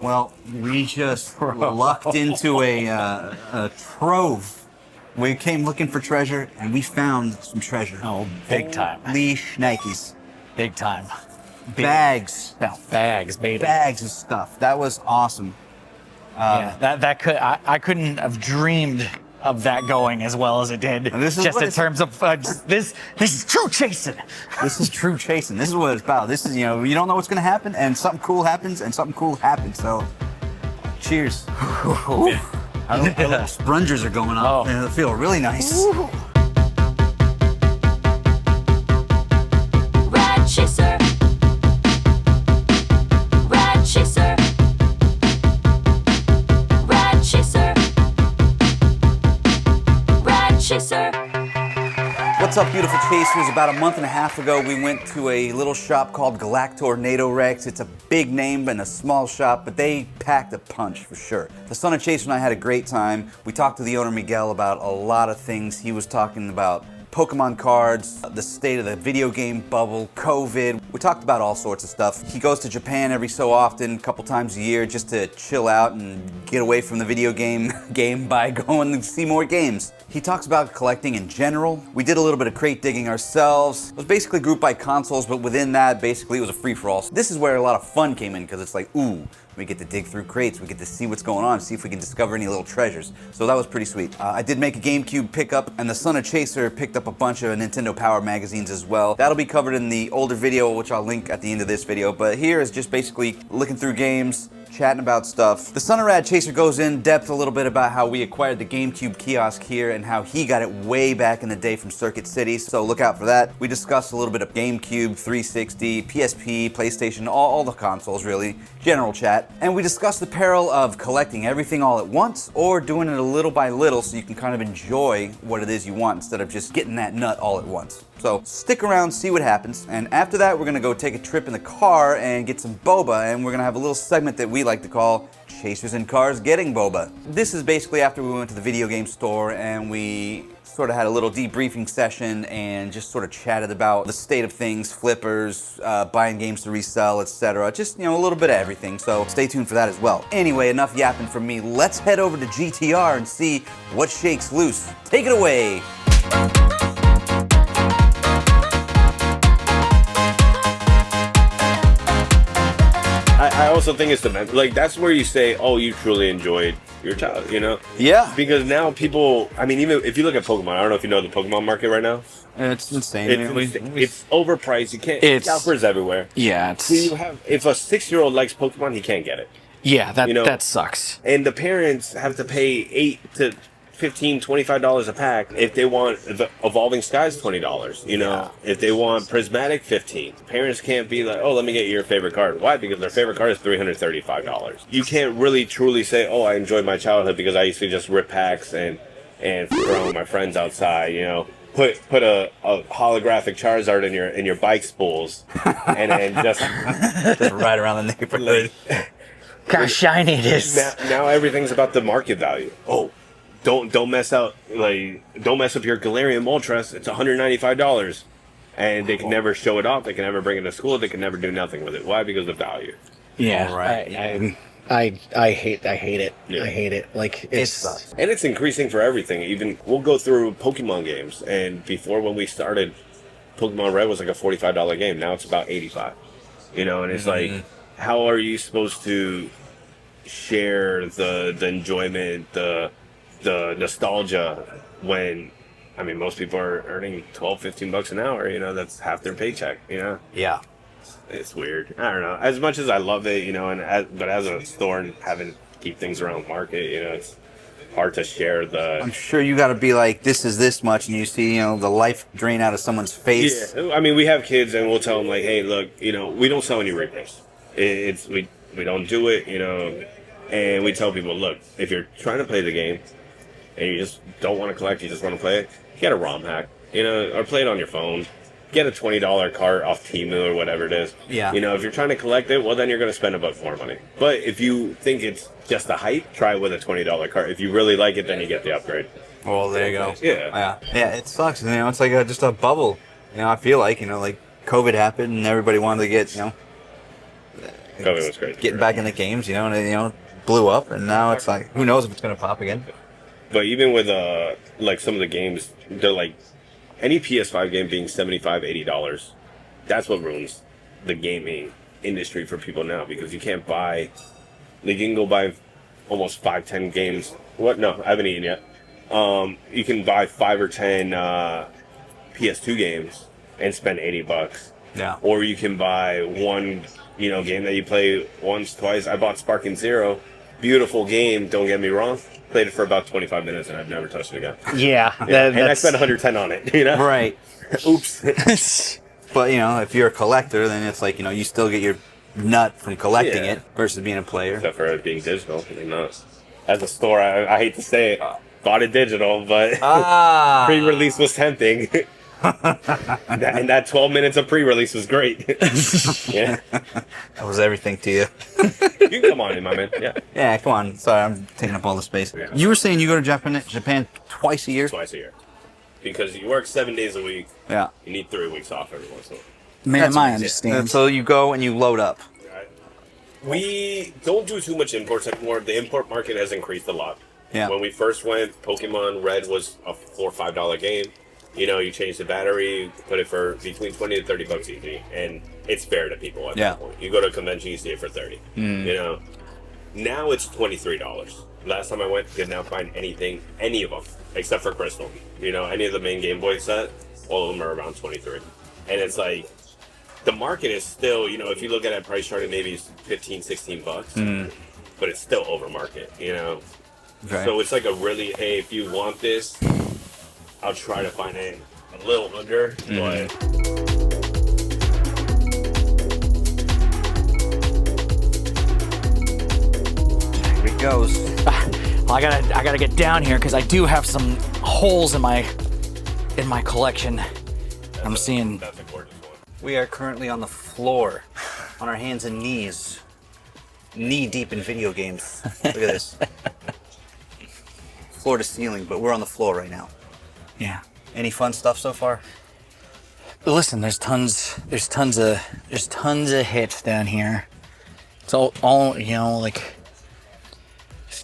Well, we just lucked into a trove. We came looking for treasure, and we found some treasure. Oh, big time. Holy shnikes. Big time. Bags. No, bags, baby. Bags of stuff. That was awesome. Yeah, that could I couldn't have dreamed of that going as well as it did. This is just in terms of this is true chasing. This is true chasing. This is what it's about. This is, you don't know what's going to happen, and something cool happens, So, cheers. Our little sprungers are going up. And they feel really nice. RAD CHASER. RAD CHASER. RAD CHASER. RAD CHASER. What's up, beautiful chasers? About a month and a half ago, we went to a little shop called Galactornadorex. It's a big name and a small shop, but they packed a punch for sure. The son of Chaser and I had a great time. We talked to the owner, Miguel, about a lot of things. He was talking about Pokemon cards, the state of the video game bubble, COVID. We talked about all sorts of stuff. He goes to Japan every so often, a couple times a year, just to chill out and get away from the video game by going to see more games. He talks about collecting in general. We did a little bit of crate digging ourselves. It was basically grouped by consoles, but within that, basically, it was a free-for-all. This is where a lot of fun came in, because it's like, ooh, we get to dig through crates, we get to see what's going on, see if we can discover any little treasures. So that was pretty sweet. I did make a GameCube pickup, and the son of Chaser picked up a bunch of Nintendo Power magazines as well. That'll be covered in the older video, which I'll link at the end of this video, but here is just basically looking through games, chatting about stuff. The son of RAD CHASER goes in depth a little bit about how we acquired the GameCube kiosk here and how he got it way back in the day from Circuit City, so look out for that. We discussed a little bit of GameCube, 360, PSP, PlayStation, all the consoles really, general chat. And we discussed the peril of collecting everything all at once or doing it a little by little so you can kind of enjoy what it is you want instead of just getting that nut all at once. So stick around, see what happens, and after that we're gonna go take a trip in the car and get some boba, and we're gonna have a little segment that we like to call Chasers in Cars Getting Boba. This is basically after we went to the video game store and we sort of had a little debriefing session and just sort of chatted about the state of things, flippers, buying games to resell, etc. Just, a little bit of everything, so stay tuned for that as well. Anyway, enough yapping from me. Let's head over to GTR and see what shakes loose. Take it away. I also think it's the that's where you say, oh, you truly enjoyed your child, Yeah. Because now people, even if you look at Pokemon, I don't know if you know the Pokemon market right now. It's insane. It's overpriced. You can't. Scalpers everywhere. Yeah. So if a 6-year-old likes Pokemon, he can't get it. Yeah, that sucks. And the parents have to pay $8 to $15, $25 a pack if they want the Evolving Skies $20. If they want Prismatic $15. Parents can't be like, oh, let me get your favorite card. Why? Because their favorite card is $335. You can't really truly say, oh, I enjoyed my childhood because I used to just rip packs and throw my friends outside. Put a holographic Charizard in your bike spools and then just ride around the neighborhood. How shiny it is. Now everything's about the market value. Oh. Don't mess up your Galarian Moltres. It's $195, and they can never show it off. They can never bring it to school. They can never do nothing with it. Why? Because of value. Yeah, all right. I hate it. Yeah. I hate it. And it's increasing for everything. Even we'll go through Pokemon games, and before when we started, Pokemon Red was like a $45 game. Now it's about $85. And it's like, how are you supposed to share the enjoyment, the nostalgia when most people are earning $12-15 an hour, that's half their paycheck, Yeah. It's weird. I don't know. As much as I love it, but as a store and having to keep things around market, it's hard to share I'm sure you got to be like, this is this much, and you see, the life drain out of someone's face. Yeah. We have kids and we'll tell them like, hey, look, we don't sell any reprints. We don't do it, and we tell people, look, if you're trying to play the game and you just don't want to collect, you just want to play it, get a ROM hack, or play it on your phone. Get a $20 cart off Temu or whatever it is. Yeah. If you're trying to collect it, well, then you're going to spend a bit more money. But if you think it's just a hype, try it with a $20 cart. If you really like it, then you get the upgrade. Well, there you go. Yeah. Yeah, it sucks. It's like just a bubble. I feel like, like COVID happened and everybody wanted to get, COVID was crazy. Getting back into games, and blew up, and now it's like, who knows if it's gonna pop again. But even with like some of the games, they're like any PS5 game being $75-$80. That's what ruins the gaming industry for people now, because you can't buy. Like, you can go buy almost 5-10 games. What? No, I haven't eaten yet. You can buy 5 or 10 PS2 games and spend $80. Yeah. Or you can buy one, game that you play once, twice. I bought Sparking Zero. Beautiful game, don't get me wrong. Played it for about 25 minutes and I've never touched it again. Yeah. And I spent 110 on it, Right. Oops. But, if you're a collector, then it's like, you still get your nut from collecting it versus being a player. Except for it being digital. As a store, I hate to say it, bought it digital, but pre-release was tempting. and that 12 minutes of pre-release was great. Yeah. That was everything to you. You can come on in, my man. Yeah. Yeah, come on. Sorry, I'm taking up all the space. Yeah. You were saying you go to Japan twice a year? Twice a year. Because you work 7 days a week. Yeah. You need 3 weeks off every once in a while. Man, I understand. And so you go and you load up. Right. We don't do too much imports anymore. The import market has increased a lot. Yeah. When we first went, Pokemon Red was a $4 or $5 game. You change the battery, put it for between $20 to $30 easy, and it's fair to people at that point. You go to a convention, you see it for $30. Now it's $23. Last time I went, could not find any of them, except for Crystal. Any of the main Game Boy set, all of them are around 23. And it's like, the market is still, if you look at a price chart, it maybe it's $15-$16, but it's still over market, Okay. So it's like a really, hey, if you want this, I'll try to find it a little under, but Here it goes. I gotta get down here because I do have some holes in my collection. I'm seeing. that's a gorgeous one. We are currently on the floor, on our hands and knees, knee deep in video games. Look at this. Floor to ceiling, but we're on the floor right now. Yeah. Any fun stuff so far? Listen, there's tons of hits down here. It's all like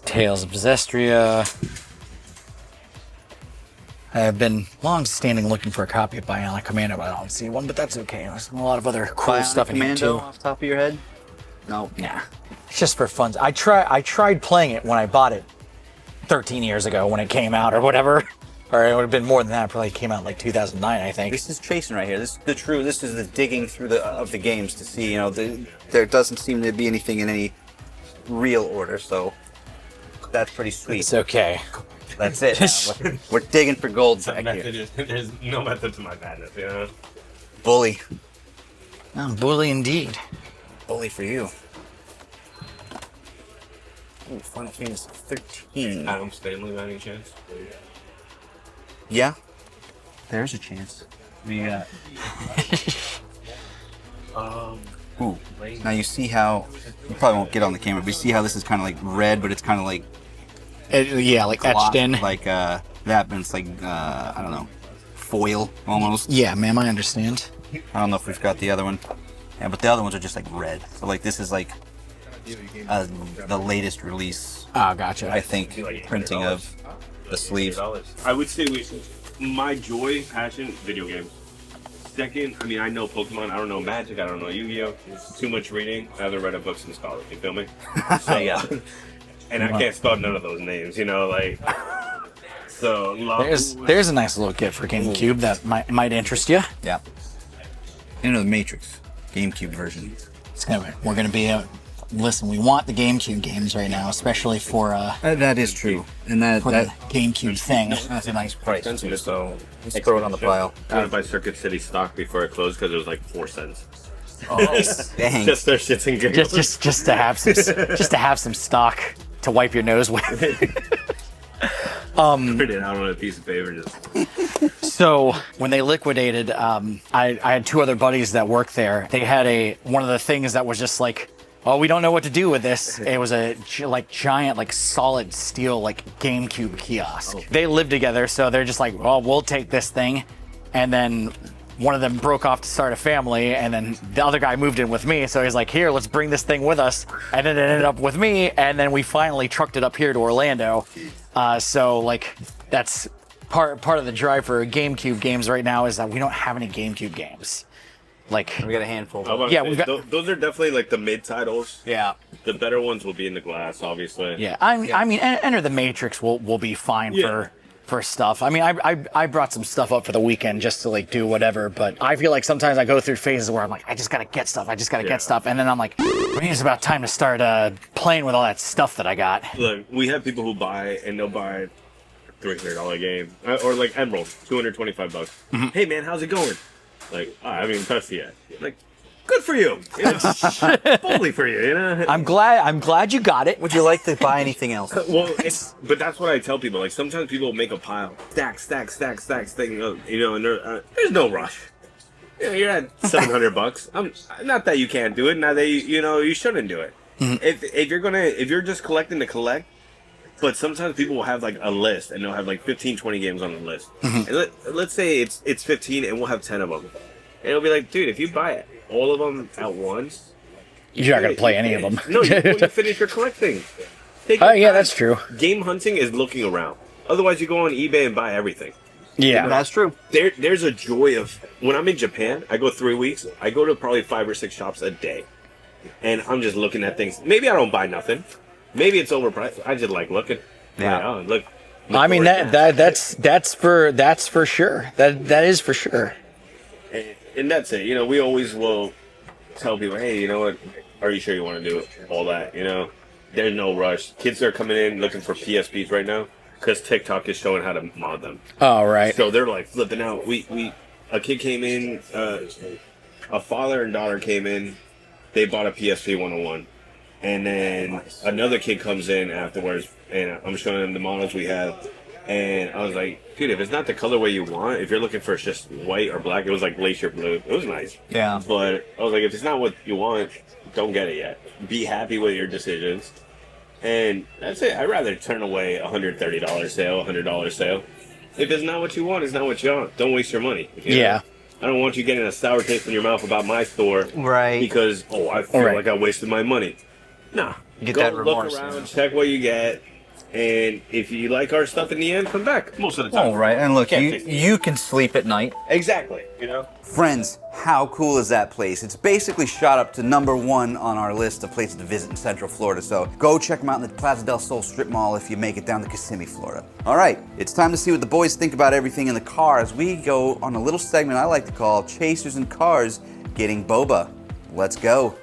Tales of Zestria. I've been long standing looking for a copy of Bionic Commando, but I don't see one, but that's okay. There's a lot of other cool Bionic stuff in here Commando too. off the top of your head? No. Nah. It's just for fun. I tried playing it when I bought it 13 years ago when it came out or whatever. Or it would have been more than that. It probably came out in like 2009, I think. This is chasing right here. This is the digging through the games to see, there doesn't seem to be anything in any real order, so that's pretty sweet. It's okay. That's it. Now. We're digging for gold back here. There's no method to my madness, Bully. Oh, bully indeed. Bully for you. Ooh, Final Fantasy 13. Adam Stanley, by any chance? Yeah. There's a chance. Yeah. Ooh. Now you see how, you probably won't get on the camera, but you see how this is kind of like red, but it's kind of like Like etched in. Like that, but it's like, I don't know, foil almost. Yeah, ma'am, I understand. I don't know if we've got the other one. Yeah, but the other ones are just like red. So like this is like the latest release, Oh, gotcha. I think, printing of the sleeves. I would say my joy, passion, video games. Second, I know Pokemon, I don't know Magic, I don't know Yu-Gi-Oh! It's too much reading. I haven't read a book since college, you feel me? So, Yeah. And I can't spell none of those names, So, There's a nice little kit for GameCube that might interest you. Yeah. Into the Matrix, GameCube version. We're gonna be listen. We want the GameCube games right now, especially for That is true, and the GameCube thing. that's a nice price too. So let's throw it on the pile. I had to buy Circuit City stock before it closed because it was like 4 cents. Oh, dang. Just their shits and giggles. Just to have some stock to wipe your nose with. Print it out on a piece of paper. So when they liquidated, I had 2 other buddies that worked there. They had one of the things that was just like, oh, we don't know what to do with this. It was a giant, solid steel, GameCube kiosk. They lived together, so they're just like, well, we'll take this thing, and then one of them broke off to start a family, and then the other guy moved in with me. So he's like, here, let's bring this thing with us. And then it ended up with me, and then we finally trucked it up here to Orlando. So like that's part of the drive for GameCube games right now is that we don't have any GameCube games. Like We got a handful. Yeah, we've got- those are definitely like the mid titles. yeah. The better ones will be in the glass, obviously. Yeah, I mean, Enter the Matrix will be fine Yeah. for stuff. I mean, I brought some stuff up for the weekend just to like do whatever, but I feel like sometimes I go through phases where I'm like, I just gotta get stuff, get stuff, and then I'm like, maybe it's about time to start playing with all that stuff that I got. Look, we have people who buy and they'll buy $300 game or like Emerald, $225. Mm-hmm. Hey man, how's it going? Like, I haven't even touched it yet. Like, good for you. You know? Bully for you, you know? I'm glad you got it. Would you like to buy anything else? Well, but that's what I tell people. Like, sometimes people make a pile, stack, thing, you know, and there's no rush. You know, you're at $700. Not that you can't do it, not that you shouldn't do it. Mm-hmm. If you're just collecting to collect, but sometimes people will have like a list and they'll have like 15, 20 games on the list. Mm-hmm. And let's say it's 15 and we'll have 10 of them. And it'll be like, dude, if you buy all of them at once, You're not gonna play any of them. No, you finish your collecting. Oh yeah, that's true. Game hunting is looking around. Otherwise, you go on eBay and buy everything. Yeah, That's true. There's a joy of when I'm in Japan. I go 3 weeks. I go to probably 5 or 6 shops a day, and I'm just looking at things. Maybe I don't buy nothing. Maybe it's overpriced. I just like looking. Yeah. Like, oh, look. I mean that's for sure. That is for sure. And that's it. You know, we always will tell people, hey, you know what? Are you sure you want to do it? All that, you know? There's no rush. Kids are coming in looking for PSPs right now because TikTok is showing how to mod them. Oh right. So they're like flipping out. A kid came in, a father and daughter came in. They bought a PSP 101. And then another kid comes in afterwards, and I'm showing them the models we have. And I was like, dude, if it's not the colorway you want, if you're looking for just white or black, it was like glacier blue. It was nice. Yeah. But I was like, if it's not what you want, don't get it yet. Be happy with your decisions. And that's it. I'd rather turn away a $130 sale, $100 sale. If it's not what you want, it's not what you want. Don't waste your money. You know? Yeah. I don't want you getting a sour taste in your mouth about my store. Right. Because, I feel Right. like I wasted my money. Nah. Get Go that look remorse, around, you know? check what you get. And if you like our stuff in the end, come back. Most of the time. All right. And look, Can't you fix it. you can sleep at night. Exactly. You know? Friends, how cool is that place? It's basically shot up to #1 on our list of places to visit in Central Florida. So go check them out in the Plaza del Sol strip mall if you make it down to Kissimmee, Florida. All right, it's time to see what the boys think about everything in the car as we go on a little segment I like to call Chasers and Cars Getting Boba. Let's go.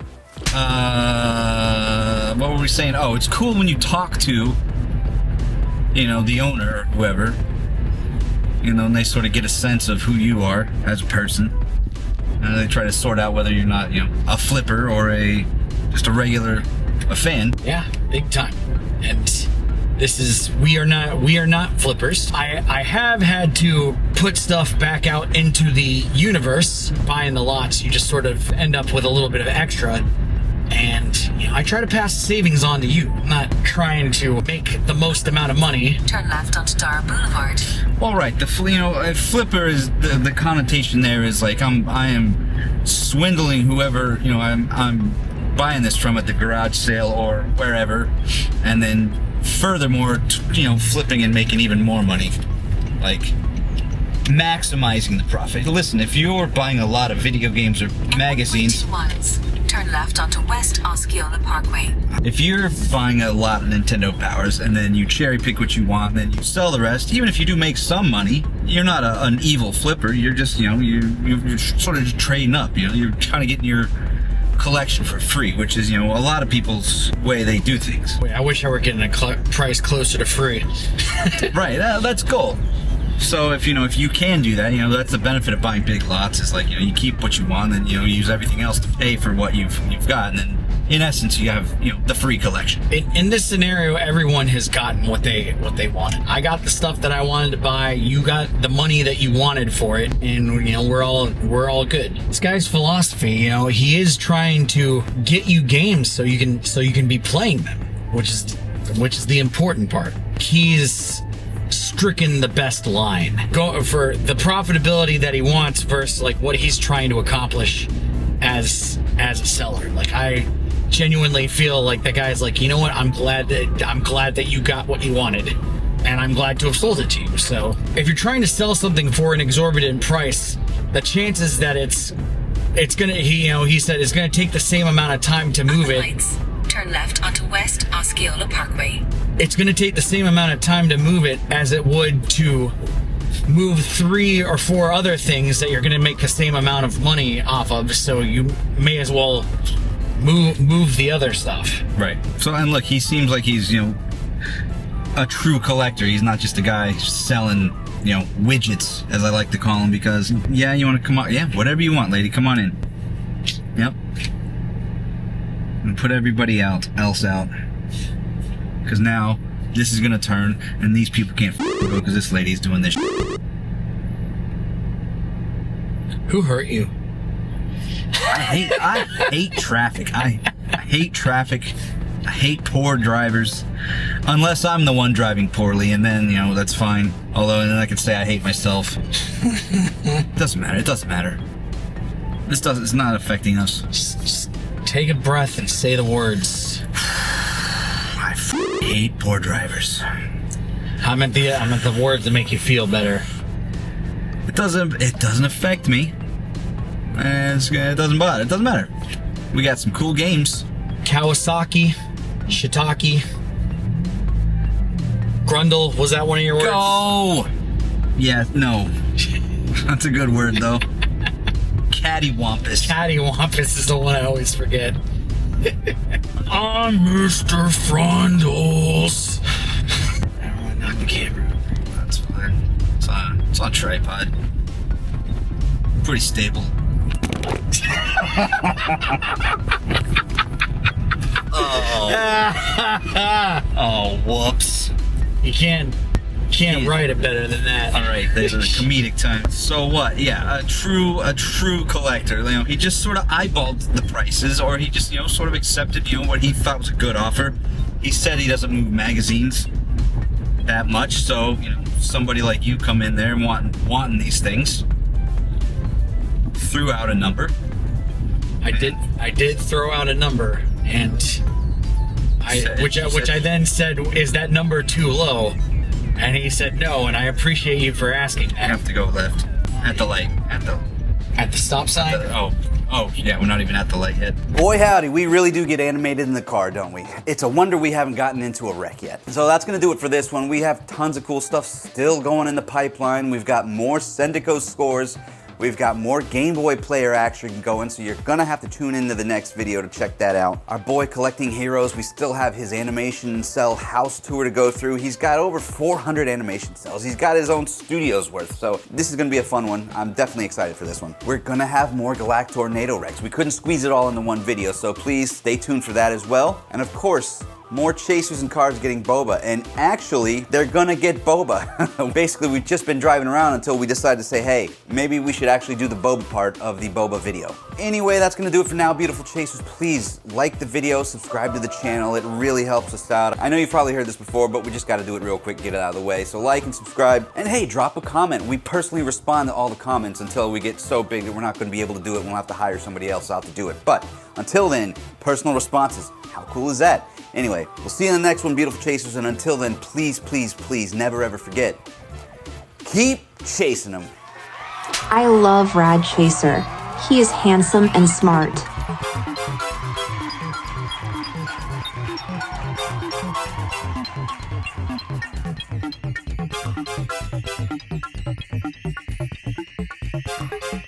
What were we saying? Oh, it's cool when you talk to, the owner or whoever, and they sort of get a sense of who you are as a person. And they try to sort out whether you're not, a flipper or just a fan. Yeah, big time. And we are not flippers. I have had to put stuff back out into the universe. Buying the lots, you just sort of end up with a little bit of extra. And I try to pass savings on to you. I'm not trying to make the most amount of money. Turn left onto Dar Boulevard. All right, a flipper is the connotation there is like I am swindling whoever I'm buying this from at the garage sale or wherever, and then furthermore, flipping and making even more money, like maximizing the profit. Listen, if you're buying a lot of video games or magazines, 20 miles. Turn left onto West Osceola Parkway. if you're buying a lot of Nintendo Powers and then you cherry pick what you want and then you sell the rest, even if you do make some money, you're not an evil flipper. You're just, you're sort of just trading up. You're trying to get in your collection for free, which is, a lot of people's way they do things. Wait, I wish I were getting a price closer to free. Right, that's goal. So if you can do that, that's the benefit of buying big lots is like, you keep what you want and, you use everything else to pay for what you've got. And then in essence, you have, the free collection. In this scenario, everyone has gotten what they wanted. I got the stuff that I wanted to buy. You got the money that you wanted for it, and we're all good. This guy's philosophy, he is trying to get you games so you can be playing them, which is the important part. He's stricken the best line. Go for the profitability that he wants versus like what he's trying to accomplish as a seller. Like I genuinely feel like the guy's like, you know what, I'm glad that you got what you wanted, and I'm glad to have sold it to you. So if you're trying to sell something for an exorbitant price, the chances that it's gonna, he said it's gonna take the same amount of time to move it. Lights. Turn left onto West Osceola Parkway. It's gonna take the same amount of time to move it as it would to move 3 or 4 other things that you're gonna make the same amount of money off of. So you may as well move the other stuff. Right. So, and look, he seems like he's, a true collector. He's not just a guy selling, widgets, as I like to call him, because, yeah, you want to come on? Yeah, whatever you want, lady. Come on in. Yep. And put everybody else out. Because now, this is going to turn, and these people can't go because this lady's doing this. Who hurt you? I hate traffic. I hate traffic. I hate poor drivers. Unless I'm the one driving poorly, and then, that's fine. Although, then I can say I hate myself. Doesn't matter. It doesn't matter. It's not affecting us. Just take a breath and say the words. I hate poor drivers. I meant the words that make you feel better. It doesn't affect me. It doesn't bother. It doesn't matter. We got some cool games. Kawasaki, shiitake, grundle. Was that one of your words? Go! Yeah, no. That's a good word, though. Cattywampus. Cattywampus is the one I always forget. I'm Mr. Frondles. I don't want to knock the camera. That's fine. It's on tripod. Pretty stable. Oh, whoops. You can't write it better than that. All right, there's a comedic time. So what? Yeah, a true collector. He just sort of eyeballed the prices, or he just sort of accepted what he thought was a good offer. He said he doesn't move magazines that much, so somebody like you come in there and wanting these things. Threw out a number. I did throw out a number, and which I then said, is that number too low? And he said no, and I appreciate you for asking that. I have to go left at the light. At the stop sign? Oh, yeah, we're not even at the light yet. Boy howdy, we really do get animated in the car, don't we? It's a wonder we haven't gotten into a wreck yet. So that's gonna do it for this one. We have tons of cool stuff still going in the pipeline. We've got more Sendico scores. We've got more Game Boy player action going, so you're gonna have to tune into the next video to check that out. Our boy Collecting Heroes, we still have his animation cell house tour to go through. He's got over 400 animation cells. He's got his own studio's worth, so this is gonna be a fun one. I'm definitely excited for this one. We're gonna have more Galactornadorex. We couldn't squeeze it all into one video, so please stay tuned for that as well. And of course, more chasers and cars getting Boba, and actually, they're gonna get Boba. Basically, we've just been driving around until we decided to say, hey, maybe we should actually do the Boba part of the Boba video. Anyway, that's gonna do it for now, beautiful chasers. Please like the video, subscribe to the channel. It really helps us out. I know you've probably heard this before, but we just gotta do it real quick, get it out of the way. So like and subscribe, and hey, drop a comment. We personally respond to all the comments until we get so big that we're not gonna be able to do it and we'll have to hire somebody else out to do it. But until then, personal responses. How cool is that? Anyway, we'll see you in the next one, beautiful chasers, and until then, please, please, please never ever forget, keep chasing them. I love RAD Chaser. He is handsome and smart.